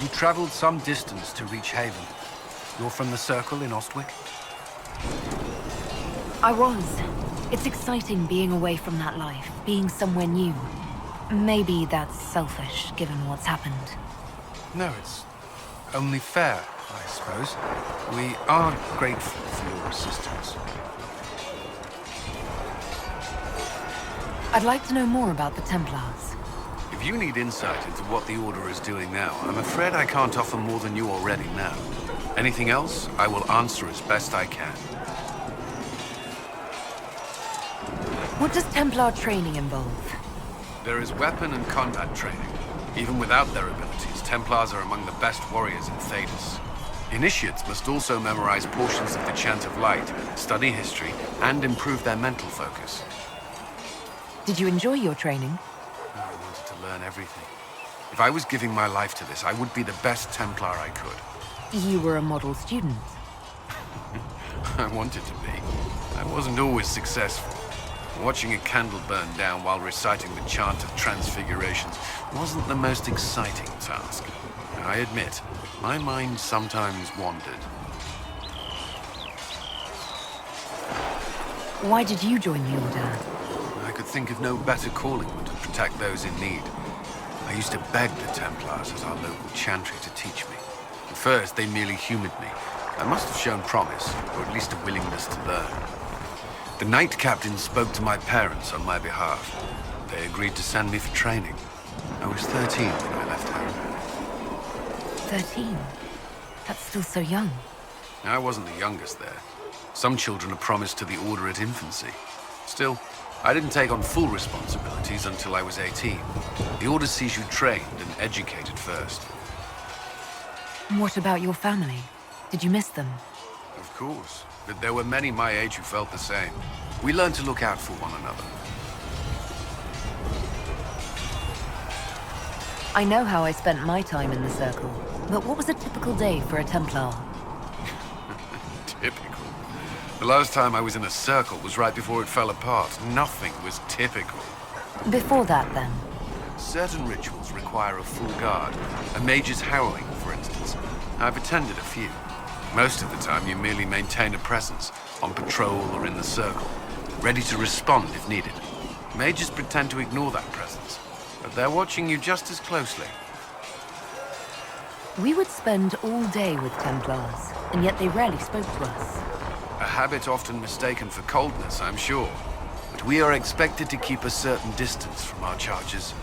You traveled some distance to reach Haven. You're from the Circle in Ostwick? I was. It's exciting being away from that life, being somewhere new. Maybe that's selfish, given what's happened. No, it's only fair, I suppose. We are grateful for your assistance. I'd like to know more about the Templars. If you need insight into what the Order is doing now, I'm afraid I can't offer more than you already know. Anything else, I will answer as best I can. What does Templar training involve? There is weapon and combat training. Even without their abilities, Templars are among the best warriors in Thedas. Initiates must also memorize portions of the Chant of Light, study history, and improve their mental focus. Did you enjoy your training? I wanted to learn everything. If I was giving my life to this, I would be the best Templar I could. You were a model student. I wanted to be. I wasn't always successful. Watching a candle burn down while reciting the Chant of Transfigurations wasn't the most exciting task. I admit, my mind sometimes wandered. Why did you join the Order? I could think of no better calling than to protect those in need. I used to beg the Templars as our local chantry to teach me. At first, they merely humored me. I must have shown promise, or at least a willingness to learn. The Knight Captain spoke to my parents on my behalf. They agreed to send me for training. I was 13 when I left home. 13? That's still so young. I wasn't the youngest there. Some children are promised to the Order at infancy. Still, I didn't take on full responsibilities until I was 18. The Order sees you trained and educated first. What about your family? Did you miss them? Of course, but there were many my age who felt the same. We learned to look out for one another. I know how I spent my time in the Circle, but what was a typical day for a Templar? Typical. The last time I was in a Circle was right before it fell apart. Nothing was typical. Before that, then? Certain rituals require a full guard. A mage's harrowing, for instance. I've attended a few. Most of the time, you merely maintain a presence, on patrol or in the Circle, ready to respond if needed. Mages pretend to ignore that presence, but they're watching you just as closely. We would spend all day with Templars, and yet they rarely spoke to us. A habit often mistaken for coldness, I'm sure. But we are expected to keep a certain distance from our charges.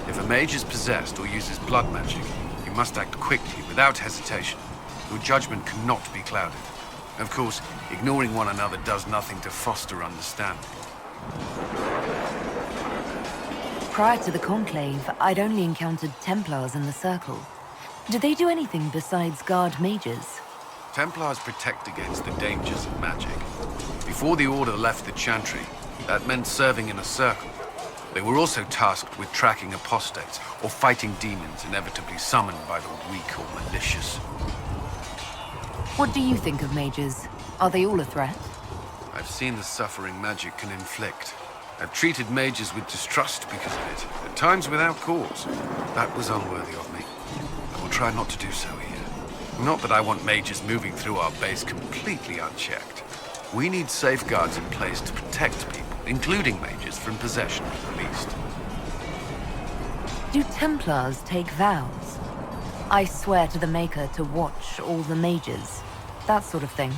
If a mage is possessed or uses blood magic, you must act quickly, without hesitation. Your judgment cannot be clouded. Of course, ignoring one another does nothing to foster understanding. Prior to the Conclave, I'd only encountered Templars in the Circle. Do they do anything besides guard mages? Templars protect against the dangers of magic. Before the Order left the Chantry, that meant serving in a Circle. They were also tasked with tracking apostates or fighting demons inevitably summoned by the weak or malicious. What do you think of mages? Are they all a threat? I've seen the suffering magic can inflict. I've treated mages with distrust because of it, at times without cause. That was unworthy of me. I will try not to do so here. Not that I want mages moving through our base completely unchecked. We need safeguards in place to protect people, including mages, from possession at the least. Do Templars take vows? I swear to the Maker to watch all the mages. That sort of thing.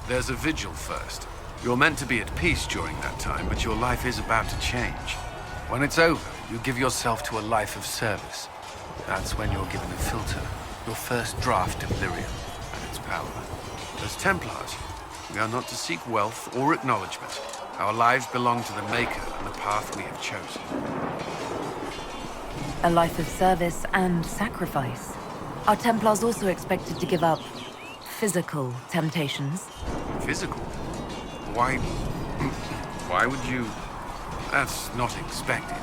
There's a vigil first. You're meant to be at peace during that time, but your life is about to change. When it's over, you give yourself to a life of service. That's when you're given a filter, your first draft of Lyrium and its power. As Templars, we are not to seek wealth or acknowledgement. Our lives belong to the Maker and the path we have chosen. A life of service and sacrifice. Are Templars also expected to give up physical temptations? Physical? Why... why would you... That's not expected.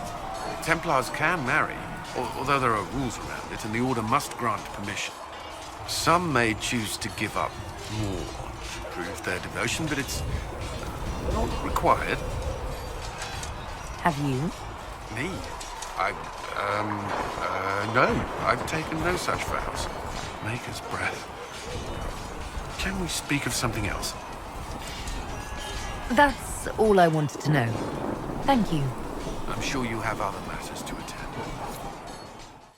Templars can marry, although there are rules around it, and the Order must grant permission. Some may choose to give up more to prove their devotion, but it's not required. Have you? Me? I No. I've taken no such vows. Maker's breath. Can we speak of something else? That's all I wanted to know. Thank you. I'm sure you have other matters to attend.